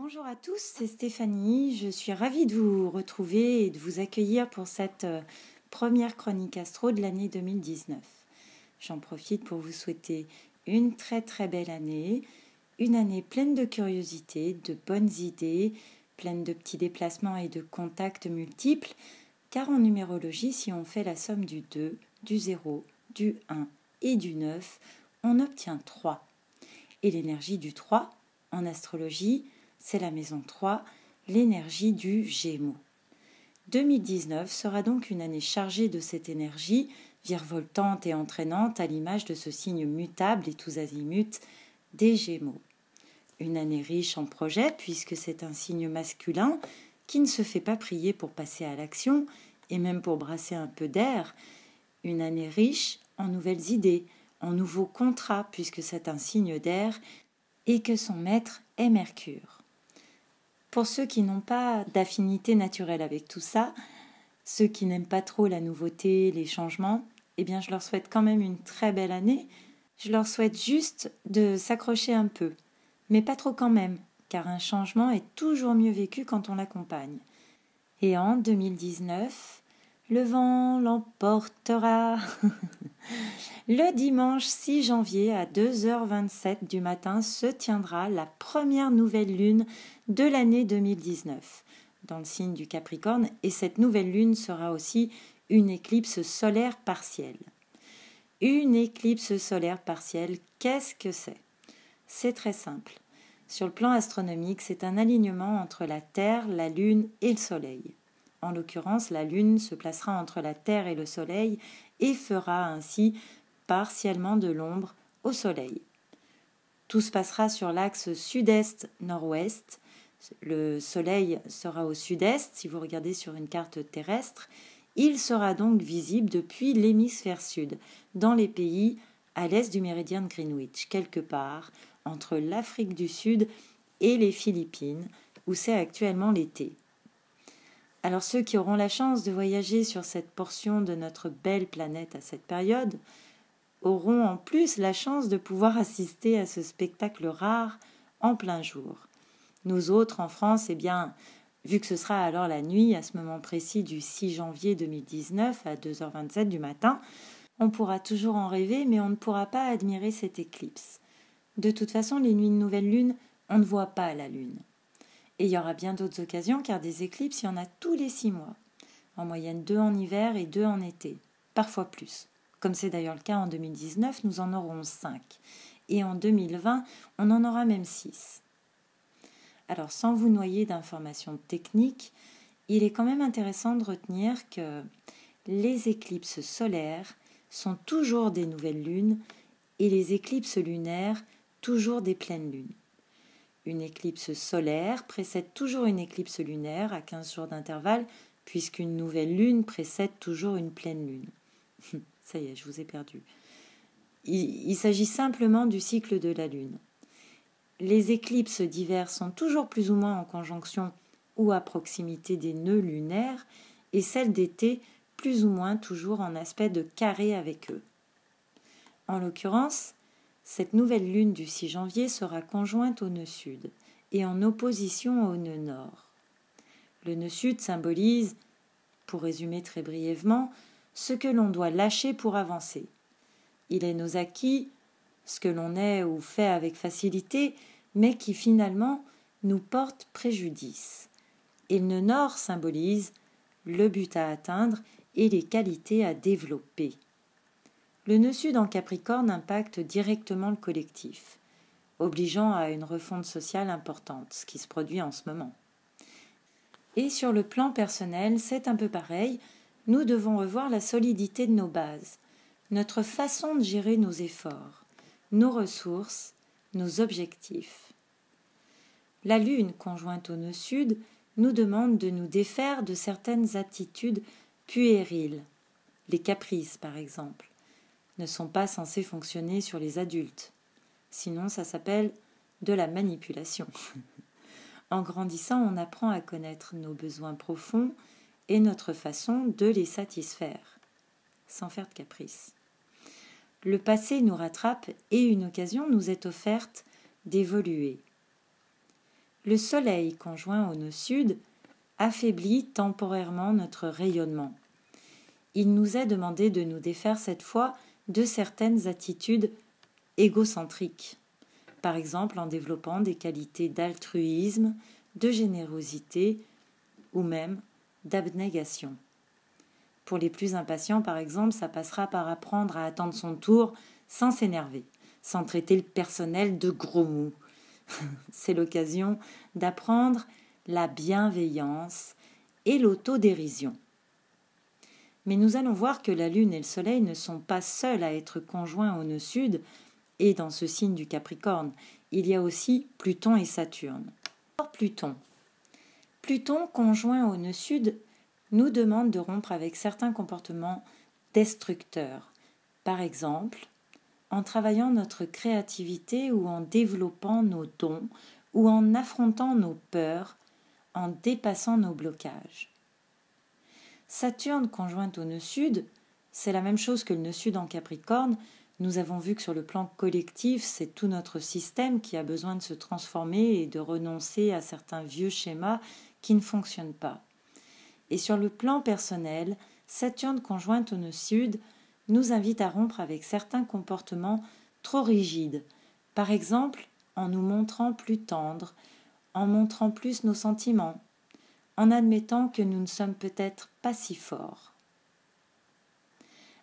Bonjour à tous, c'est Stéphanie. Je suis ravie de vous retrouver et de vous accueillir pour cette première chronique astro de l'année 2019. J'en profite pour vous souhaiter une très très belle année, une année pleine de curiosité, de bonnes idées, pleine de petits déplacements et de contacts multiples, car en numérologie, si on fait la somme du 2, du 0, du 1 et du 9, on obtient 3. Et l'énergie du 3, en astrologie, c'est la maison 3, l'énergie du Gémeaux. 2019 sera donc une année chargée de cette énergie, virevoltante et entraînante à l'image de ce signe mutable et tous azimuts des Gémeaux. Une année riche en projets puisque c'est un signe masculin qui ne se fait pas prier pour passer à l'action et même pour brasser un peu d'air. Une année riche en nouvelles idées, en nouveaux contrats puisque c'est un signe d'air et que son maître est Mercure. Pour ceux qui n'ont pas d'affinité naturelle avec tout ça, ceux qui n'aiment pas trop la nouveauté, les changements, eh bien je leur souhaite quand même une très belle année. Je leur souhaite juste de s'accrocher un peu, mais pas trop quand même, car un changement est toujours mieux vécu quand on l'accompagne. Et en 2019, le vent l'emportera. Le dimanche 6 janvier à 2h27 du matin se tiendra la première nouvelle lune de l'année 2019 dans le signe du Capricorne et cette nouvelle lune sera aussi une éclipse solaire partielle. Une éclipse solaire partielle, qu'est-ce que c'est ? C'est très simple. Sur le plan astronomique, c'est un alignement entre la Terre, la Lune et le Soleil. En l'occurrence, la Lune se placera entre la Terre et le Soleil et fera ainsi partiellement de l'ombre au Soleil. Tout se passera sur l'axe sud-est-nord-ouest. Le Soleil sera au sud-est, si vous regardez sur une carte terrestre. Il sera donc visible depuis l'hémisphère sud, dans les pays à l'est du méridien de Greenwich, quelque part entre l'Afrique du Sud et les Philippines, où c'est actuellement l'été. Alors ceux qui auront la chance de voyager sur cette portion de notre belle planète à cette période auront en plus la chance de pouvoir assister à ce spectacle rare en plein jour. Nous autres, en France, eh bien, vu que ce sera alors la nuit, à ce moment précis du 6 janvier 2019 à 2h27 du matin, on pourra toujours en rêver, mais on ne pourra pas admirer cette éclipse. De toute façon, les nuits de nouvelle lune, on ne voit pas la lune. Et il y aura bien d'autres occasions, car des éclipses, il y en a tous les 6 mois. En moyenne 2 en hiver et 2 en été, parfois plus. Comme c'est d'ailleurs le cas en 2019, nous en aurons 5. Et en 2020, on en aura même 6. Alors, sans vous noyer d'informations techniques, il est quand même intéressant de retenir que les éclipses solaires sont toujours des nouvelles lunes et les éclipses lunaires toujours des pleines lunes. Une éclipse solaire précède toujours une éclipse lunaire à 15 jours d'intervalle, puisqu'une nouvelle lune précède toujours une pleine lune. Ça y est, je vous ai perdu. Il s'agit simplement du cycle de la lune. Les éclipses d'hiver sont toujours plus ou moins en conjonction ou à proximité des nœuds lunaires, et celles d'été plus ou moins toujours en aspect de carré avec eux. En l'occurrence, cette nouvelle lune du 6 janvier sera conjointe au nœud sud et en opposition au nœud nord. Le nœud sud symbolise, pour résumer très brièvement, ce que l'on doit lâcher pour avancer. Il est nos acquis, ce que l'on est ou fait avec facilité, mais qui finalement nous porte préjudice. Et le nœud nord symbolise le but à atteindre et les qualités à développer. Le nœud sud en Capricorne impacte directement le collectif, obligeant à une refonte sociale importante, ce qui se produit en ce moment. Et sur le plan personnel, c'est un peu pareil, nous devons revoir la solidité de nos bases, notre façon de gérer nos efforts, nos ressources, nos objectifs. La Lune, conjointe au nœud sud, nous demande de nous défaire de certaines attitudes puériles. Les caprices, par exemple, ne sont pas censés fonctionner sur les adultes. Sinon, ça s'appelle de la manipulation. En grandissant, on apprend à connaître nos besoins profonds et notre façon de les satisfaire, sans faire de caprices. Le passé nous rattrape et une occasion nous est offerte d'évoluer. le Soleil conjoint au nœud sud affaiblit temporairement notre rayonnement. Il nous est demandé de nous défaire cette fois de certaines attitudes égocentriques, par exemple en développant des qualités d'altruisme, de générosité ou même d'abnégation. Pour les plus impatients, par exemple, ça passera par apprendre à attendre son tour sans s'énerver, sans traiter le personnel de gros mou. C'est l'occasion d'apprendre la bienveillance et l'autodérision. Mais nous allons voir que la Lune et le Soleil ne sont pas seuls à être conjoints au nœud sud et dans ce signe du Capricorne. Il y a aussi Pluton et Saturne. Pluton conjoint au nœud sud nous demande de rompre avec certains comportements destructeurs. Par exemple, en travaillant notre créativité ou en développant nos dons ou en affrontant nos peurs, en dépassant nos blocages. Saturne conjointe au nœud sud, c'est la même chose que le nœud sud en Capricorne. Nous avons vu que sur le plan collectif, c'est tout notre système qui a besoin de se transformer et de renoncer à certains vieux schémas qui ne fonctionnent pas. Et sur le plan personnel, Saturne conjointe au nœud sud nous invite à rompre avec certains comportements trop rigides. Par exemple, en nous montrant plus tendres, en montrant plus nos sentiments, en admettant que nous ne sommes peut-être pas si forts.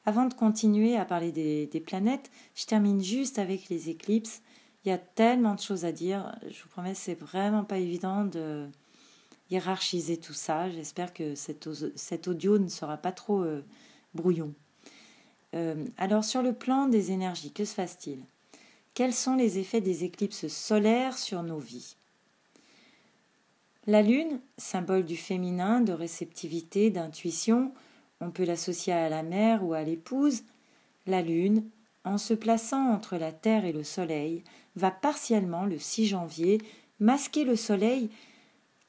Avant de continuer à parler des planètes, je termine juste avec les éclipses. Il y a tellement de choses à dire. Je vous promets, c'est vraiment pas évident de hiérarchiser tout ça. J'espère que cet audio ne sera pas trop brouillon. Alors, sur le plan des énergies, que se passe-t-il ? Quels sont les effets des éclipses solaires sur nos vies ? La Lune, symbole du féminin, de réceptivité, d'intuition, on peut l'associer à la mère ou à l'épouse. La Lune, en se plaçant entre la Terre et le Soleil, va partiellement, le 6 janvier, masquer le Soleil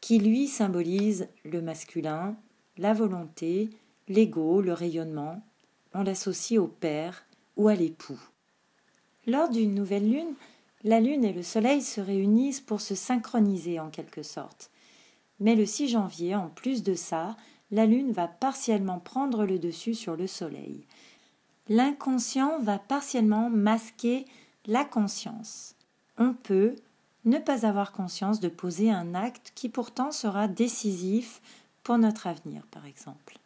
qui, lui, symbolise le masculin, la volonté, l'ego, le rayonnement. On l'associe au père ou à l'époux. Lors d'une nouvelle lune, la Lune et le Soleil se réunissent pour se synchroniser en quelque sorte. Mais le 6 janvier, en plus de ça, la Lune va partiellement prendre le dessus sur le Soleil. L'inconscient va partiellement masquer la conscience. On peut ne pas avoir conscience de poser un acte qui pourtant sera décisif pour notre avenir, par exemple.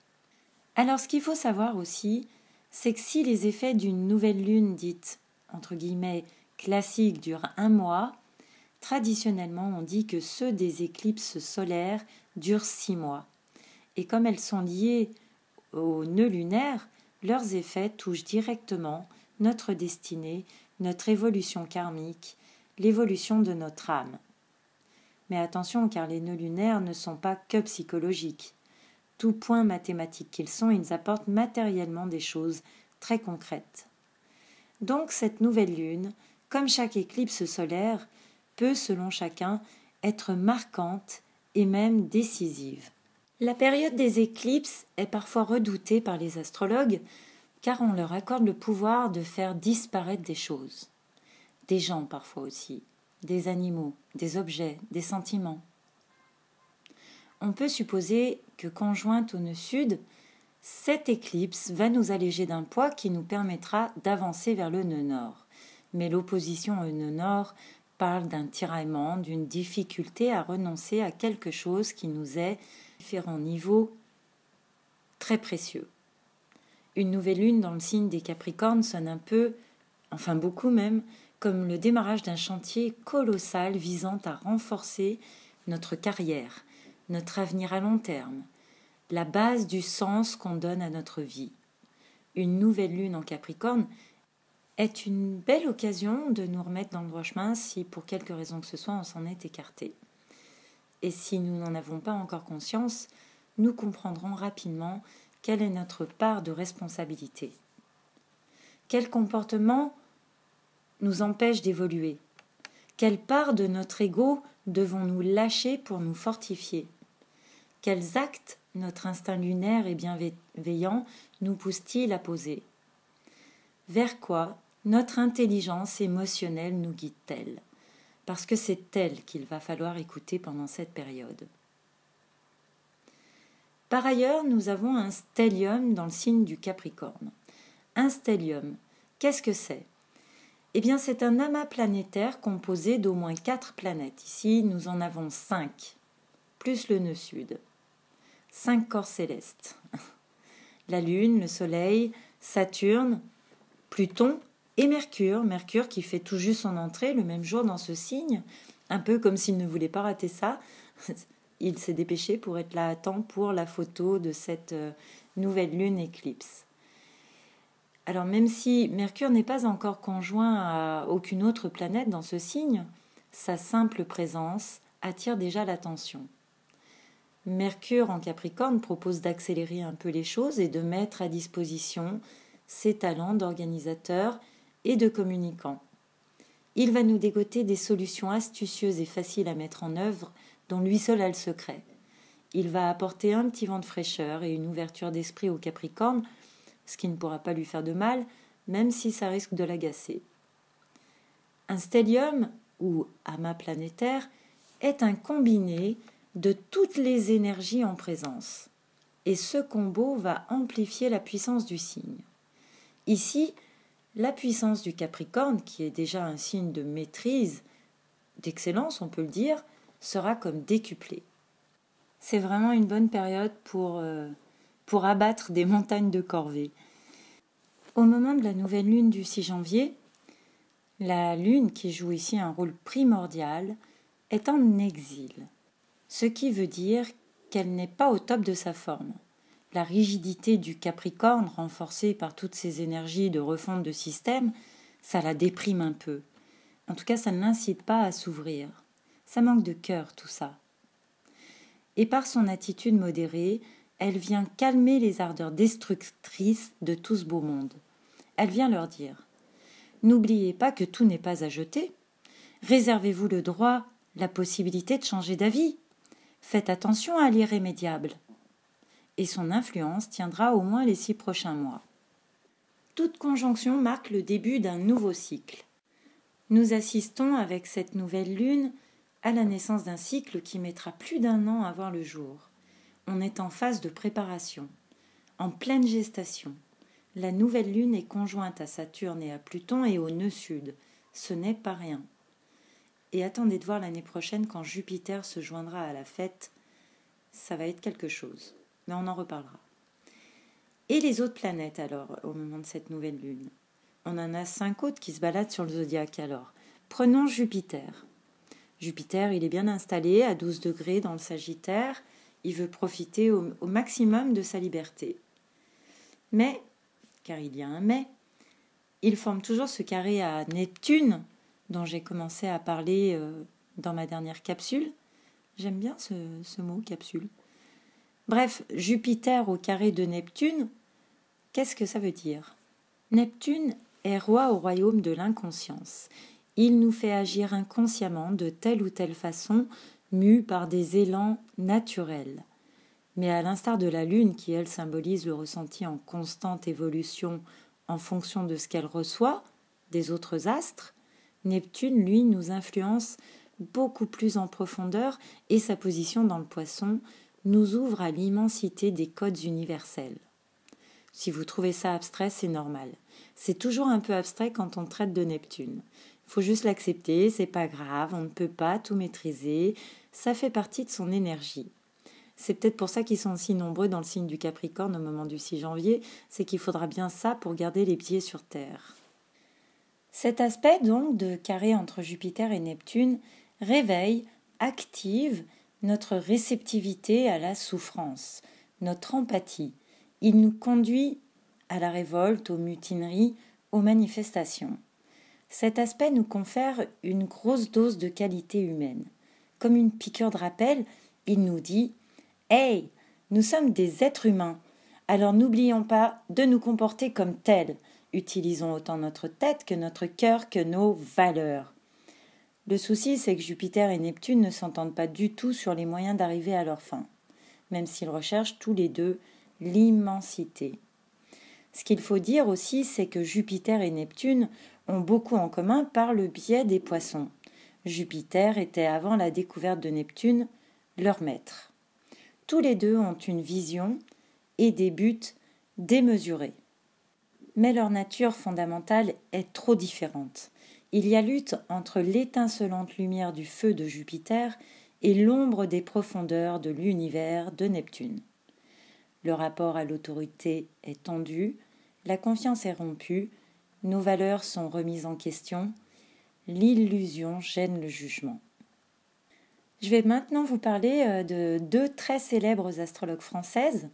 Alors ce qu'il faut savoir aussi, c'est que si les effets d'une nouvelle lune dite, entre guillemets, classique durent 1 mois, traditionnellement on dit que ceux des éclipses solaires durent 6 mois. Et comme elles sont liées au nœud lunaire, leurs effets touchent directement notre destinée, notre évolution karmique, l'évolution de notre âme. Mais attention, car les nœuds lunaires ne sont pas que psychologiques. Tout point mathématique qu'ils sont, ils apportent matériellement des choses très concrètes. Donc cette nouvelle lune, comme chaque éclipse solaire, peut, selon chacun, être marquante et même décisive. La période des éclipses est parfois redoutée par les astrologues, car on leur accorde le pouvoir de faire disparaître des choses. Des gens parfois aussi, des animaux, des objets, des sentiments. On peut supposer que conjointe au nœud sud, cette éclipse va nous alléger d'un poids qui nous permettra d'avancer vers le nœud nord. Mais l'opposition au nœud nord parle d'un tiraillement, d'une difficulté à renoncer à quelque chose qui nous est à différents niveaux très précieux. Une nouvelle lune dans le signe des Capricornes sonne un peu, enfin beaucoup même, comme le démarrage d'un chantier colossal visant à renforcer notre carrière, notre avenir à long terme, la base du sens qu'on donne à notre vie. Une nouvelle lune en Capricorne est une belle occasion de nous remettre dans le droit chemin si, pour quelque raison que ce soit, on s'en est écarté. Et si nous n'en avons pas encore conscience, nous comprendrons rapidement quelle est notre part de responsabilité. Quel comportement nous empêche d'évoluer ? Quelle part de notre ego devons-nous lâcher pour nous fortifier ? Quels actes notre instinct lunaire et bienveillant nous pousse-t-il à poser ? Vers quoi notre intelligence émotionnelle nous guide-t-elle ? parce que c'est elle qu'il va falloir écouter pendant cette période. Par ailleurs, nous avons un stellium dans le signe du Capricorne. Un stellium, qu'est-ce que c'est ? Eh bien, c'est un amas planétaire composé d'au moins 4 planètes. Ici, nous en avons 5, plus le nœud sud. 5 corps célestes. La Lune, le Soleil, Saturne, Pluton et Mercure. Mercure qui fait tout juste son entrée le même jour dans ce signe, un peu comme s'il ne voulait pas rater ça. Il s'est dépêché pour être là à temps pour la photo de cette nouvelle lune éclipse. Alors même si Mercure n'est pas encore conjoint à aucune autre planète dans ce signe, sa simple présence attire déjà l'attention. Mercure en Capricorne propose d'accélérer un peu les choses et de mettre à disposition ses talents d'organisateur et de communicant. Il va nous dégoter des solutions astucieuses et faciles à mettre en œuvre dont lui seul a le secret. Il va apporter un petit vent de fraîcheur et une ouverture d'esprit au Capricorne, ce qui ne pourra pas lui faire de mal, même si ça risque de l'agacer. Un stellium, ou amas planétaire, est un combiné de toutes les énergies en présence. Et ce combo va amplifier la puissance du signe. Ici, la puissance du Capricorne, qui est déjà un signe de maîtrise, d'excellence on peut le dire, sera comme décuplée. C'est vraiment une bonne période pour abattre des montagnes de corvées. Au moment de la nouvelle lune du 6 janvier, la lune, qui joue ici un rôle primordial, est en exil, ce qui veut dire qu'elle n'est pas au top de sa forme. La rigidité du Capricorne, renforcée par toutes ces énergies de refonte de système, ça la déprime un peu. En tout cas, ça ne l'incite pas à s'ouvrir. Ça manque de cœur, tout ça. Et par son attitude modérée, elle vient calmer les ardeurs destructrices de tout ce beau monde. Elle vient leur dire « N'oubliez pas que tout n'est pas à jeter. Réservez-vous le droit, la possibilité de changer d'avis. Faites attention à l'irrémédiable. » Et son influence tiendra au moins les 6 prochains mois. Toute conjonction marque le début d'un nouveau cycle. Nous assistons avec cette nouvelle lune à la naissance d'un cycle qui mettra plus d'1 an à voir le jour. On est en phase de préparation, en pleine gestation. La nouvelle lune est conjointe à Saturne et à Pluton et au nœud sud. Ce n'est pas rien. Et attendez de voir l'année prochaine quand Jupiter se joindra à la fête. Ça va être quelque chose. Mais on en reparlera. Et les autres planètes alors, au moment de cette nouvelle lune ? On en a 5 autres qui se baladent sur le zodiaque alors. Prenons Jupiter. Jupiter, il est bien installé à 12 degrés dans le Sagittaire. Il veut profiter au maximum de sa liberté. Mais, car il y a un mais, il forme toujours ce carré à Neptune, dont j'ai commencé à parler dans ma dernière capsule. J'aime bien ce mot, capsule. Bref, Jupiter au carré de Neptune, qu'est-ce que ça veut dire ? Neptune est roi au royaume de l'inconscience. Il nous fait agir inconsciemment de telle ou telle façon, mus par des élans naturels. Mais à l'instar de la Lune, qui elle symbolise le ressenti en constante évolution en fonction de ce qu'elle reçoit des autres astres, Neptune, lui, nous influence beaucoup plus en profondeur et sa position dans le Poisson nous ouvre à l'immensité des codes universels. Si vous trouvez ça abstrait, c'est normal. C'est toujours un peu abstrait quand on traite de Neptune. Il faut juste l'accepter, c'est pas grave, on ne peut pas tout maîtriser, ça fait partie de son énergie. C'est peut-être pour ça qu'ils sont si nombreux dans le signe du Capricorne au moment du 6 janvier, c'est qu'il faudra bien ça pour garder les pieds sur terre. Cet aspect donc de carré entre Jupiter et Neptune réveille, active notre réceptivité à la souffrance, notre empathie. Il nous conduit à la révolte, aux mutineries, aux manifestations. Cet aspect nous confère une grosse dose de qualité humaine. Comme une piqûre de rappel, il nous dit « Hey, nous sommes des êtres humains, alors n'oublions pas de nous comporter comme tels. Utilisons autant notre tête que notre cœur, que nos valeurs. » Le souci, c'est que Jupiter et Neptune ne s'entendent pas du tout sur les moyens d'arriver à leur fin, même s'ils recherchent tous les deux l'immensité. Ce qu'il faut dire aussi, c'est que Jupiter et Neptune ont beaucoup en commun par le biais des Poissons. Jupiter était avant la découverte de Neptune leur maître. Tous les deux ont une vision et des buts démesurés. Mais leur nature fondamentale est trop différente. Il y a lutte entre l'étincelante lumière du feu de Jupiter et l'ombre des profondeurs de l'univers de Neptune. Le rapport à l'autorité est tendu, la confiance est rompue, nos valeurs sont remises en question, l'illusion gêne le jugement. Je vais maintenant vous parler de deux très célèbres astrologues françaises,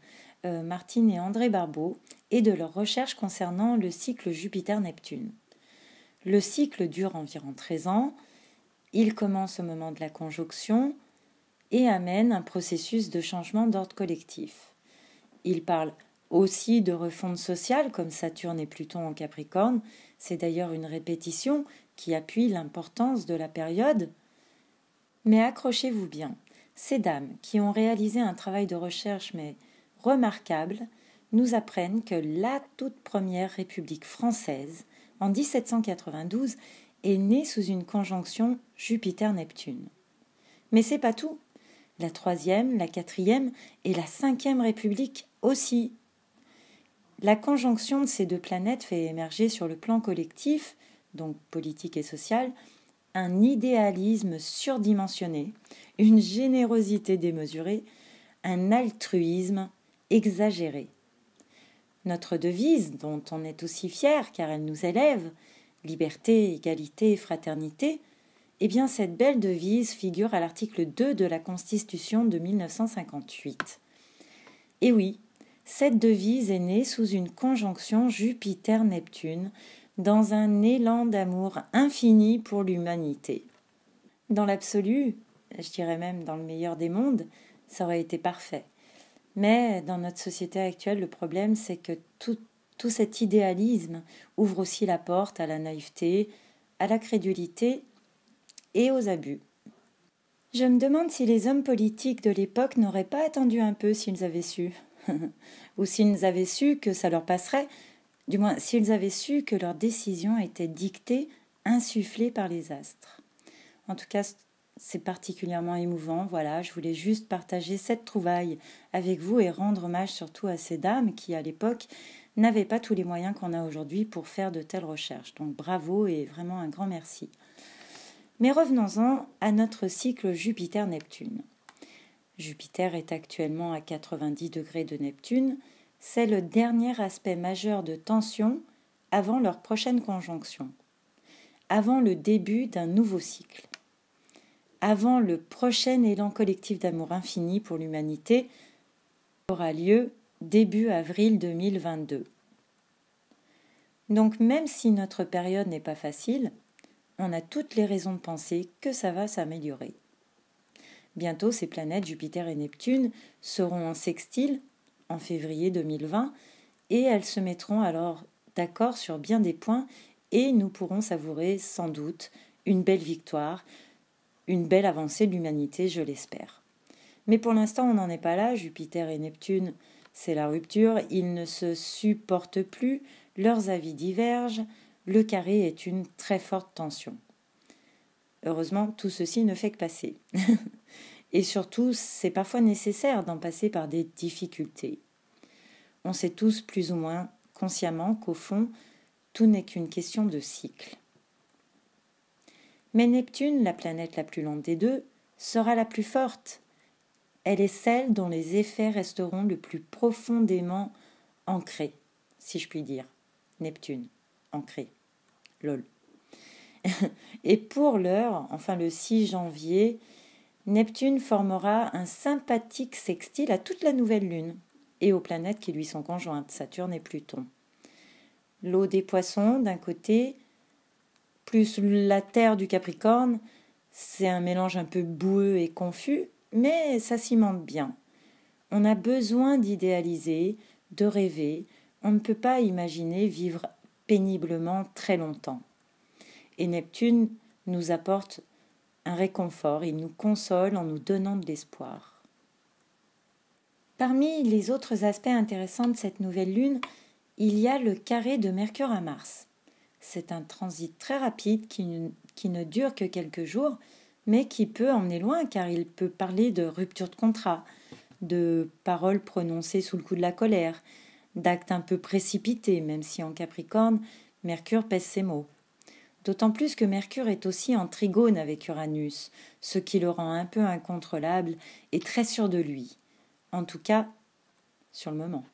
Martine et André Barbeau, et de leurs recherches concernant le cycle Jupiter-Neptune. Le cycle dure environ 13 ans, il commence au moment de la conjonction et amène un processus de changement d'ordre collectif. Il parle aussi de refonte sociale comme Saturne et Pluton en Capricorne, c'est d'ailleurs une répétition qui appuie l'importance de la période. Mais accrochez-vous bien, ces dames qui ont réalisé un travail de recherche mais remarquable nous apprennent que la toute première République française, en 1792, est née sous une conjonction Jupiter-Neptune. Mais c'est pas tout. La troisième, la quatrième et la cinquième République aussi. La conjonction de ces deux planètes fait émerger sur le plan collectif, donc politique et social, un idéalisme surdimensionné, une générosité démesurée, un altruisme exagéré. Notre devise, dont on est aussi fier car elle nous élève, liberté, égalité, fraternité, eh bien cette belle devise figure à l'article 2 de la Constitution de 1958. Et oui, cette devise est née sous une conjonction Jupiter-Neptune, dans un élan d'amour infini pour l'humanité. Dans l'absolu, je dirais même dans le meilleur des mondes, ça aurait été parfait. Mais dans notre société actuelle, le problème, c'est que tout cet idéalisme ouvre aussi la porte à la naïveté, à la crédulité et aux abus. Je me demande si les hommes politiques de l'époque n'auraient pas attendu un peu s'ils avaient su. Ou s'ils avaient su que ça leur passerait, du moins s'ils avaient su que leurs décisions étaient dictées, insufflées par les astres. En tout cas, c'est particulièrement émouvant. Voilà, je voulais juste partager cette trouvaille avec vous et rendre hommage surtout à ces dames qui, à l'époque, n'avaient pas tous les moyens qu'on a aujourd'hui pour faire de telles recherches. Donc bravo et vraiment un grand merci. Mais revenons-en à notre cycle Jupiter-Neptune. Jupiter est actuellement à 90 degrés de Neptune. C'est le dernier aspect majeur de tension avant leur prochaine conjonction, avant le début d'un nouveau cycle, avant le prochain élan collectif d'amour infini pour l'humanité qui aura lieu début avril 2022. Donc même si notre période n'est pas facile, on a toutes les raisons de penser que ça va s'améliorer. Bientôt, ces planètes, Jupiter et Neptune, seront en sextile en février 2020 et elles se mettront alors d'accord sur bien des points et nous pourrons savourer sans doute une belle victoire, une belle avancée de l'humanité, je l'espère. Mais pour l'instant, on n'en est pas là. Jupiter et Neptune, c'est la rupture. Ils ne se supportent plus, leurs avis divergent. Le carré est une très forte tension. Heureusement, tout ceci ne fait que passer. Et surtout, c'est parfois nécessaire d'en passer par des difficultés. On sait tous plus ou moins consciemment qu'au fond, tout n'est qu'une question de cycle. Mais Neptune, la planète la plus lente des deux, sera la plus forte. Elle est celle dont les effets resteront le plus profondément ancrés, si je puis dire. Neptune, ancré. Lol. Et pour l'heure, enfin le 6 janvier, Neptune formera un sympathique sextile à toute la nouvelle lune et aux planètes qui lui sont conjointes, Saturne et Pluton. L'eau des poissons d'un côté, plus la terre du Capricorne, c'est un mélange un peu boueux et confus, mais ça cimente bien. On a besoin d'idéaliser, de rêver, on ne peut pas imaginer vivre péniblement très longtemps. Et Neptune nous apporte un réconfort, il nous console en nous donnant de l'espoir. Parmi les autres aspects intéressants de cette nouvelle lune, il y a le carré de Mercure à Mars. C'est un transit très rapide qui qui ne dure que quelques jours, mais qui peut emmener loin car il peut parler de rupture de contrat, de paroles prononcées sous le coup de la colère, d'actes un peu précipités, même si en Capricorne, Mercure pèse ses mots. D'autant plus que Mercure est aussi en trigone avec Uranus, ce qui le rend un peu incontrôlable et très sûr de lui. En tout cas, sur le moment.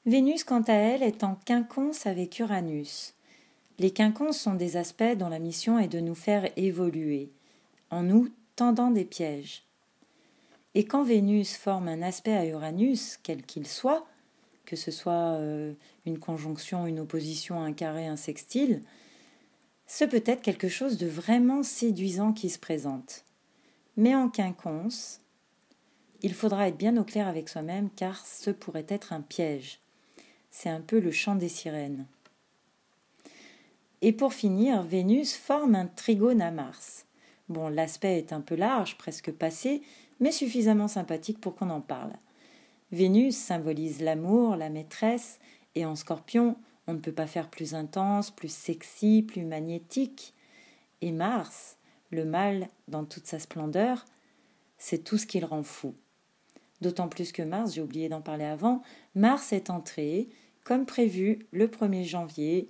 Vénus, quant à elle, est en quinconce avec Uranus. Les quinconces sont des aspects dont la mission est de nous faire évoluer, en nous tendant des pièges. Et quand Vénus forme un aspect à Uranus, quel qu'il soit, que ce soit une conjonction, une opposition, un carré, un sextile, ce peut être quelque chose de vraiment séduisant qui se présente. Mais en quinconce, il faudra être bien au clair avec soi-même car ce pourrait être un piège. C'est un peu le chant des sirènes. Et pour finir, Vénus forme un trigone à Mars. Bon, l'aspect est un peu large, presque passé, mais suffisamment sympathique pour qu'on en parle. Vénus symbolise l'amour, la maîtresse, et en Scorpion, on ne peut pas faire plus intense, plus sexy, plus magnétique. Et Mars, le mâle dans toute sa splendeur, c'est tout ce qui le rend fou. D'autant plus que Mars, j'ai oublié d'en parler avant, Mars est entré, comme prévu, le 1er janvier,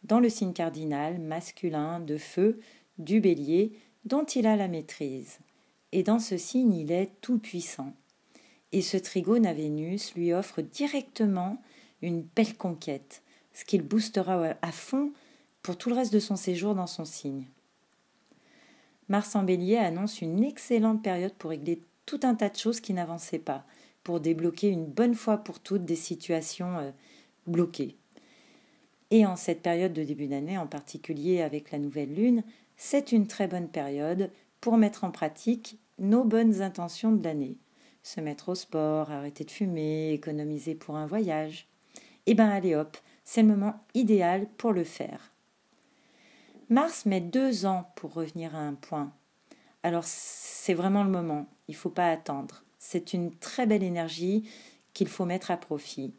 dans le signe cardinal masculin de feu du Bélier, dont il a la maîtrise. Et dans ce signe, il est tout-puissant. Et ce trigone à Vénus lui offre directement une belle conquête, ce qu'il boostera à fond pour tout le reste de son séjour dans son signe. Mars en Bélier annonce une excellente période pour régler tout un tas de choses qui n'avançaient pas, pour débloquer une bonne fois pour toutes des situations bloquées. Et en cette période de début d'année, en particulier avec la nouvelle lune, c'est une très bonne période pour mettre en pratique nos bonnes intentions de l'année. Se mettre au sport, arrêter de fumer, économiser pour un voyage. Eh bien allez hop, c'est le moment idéal pour le faire. Mars met 2 ans pour revenir à un point. Alors c'est vraiment le moment, il ne faut pas attendre. C'est une très belle énergie qu'il faut mettre à profit.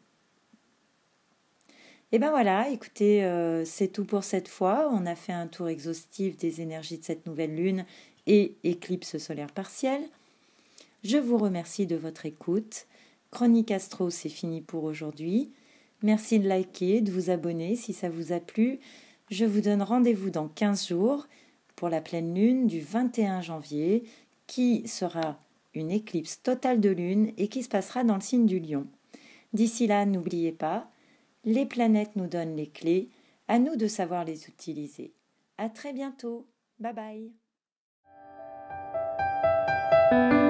Et ben voilà, écoutez, c'est tout pour cette fois. On a fait un tour exhaustif des énergies de cette nouvelle lune et éclipse solaire partielle. Je vous remercie de votre écoute. Chronique Astro, c'est fini pour aujourd'hui. Merci de liker, de vous abonner si ça vous a plu. Je vous donne rendez-vous dans 15 jours pour la pleine lune du 21 janvier qui sera une éclipse totale de lune et qui se passera dans le signe du Lion. D'ici là, n'oubliez pas, les planètes nous donnent les clés, à nous de savoir les utiliser. À très bientôt. Bye bye.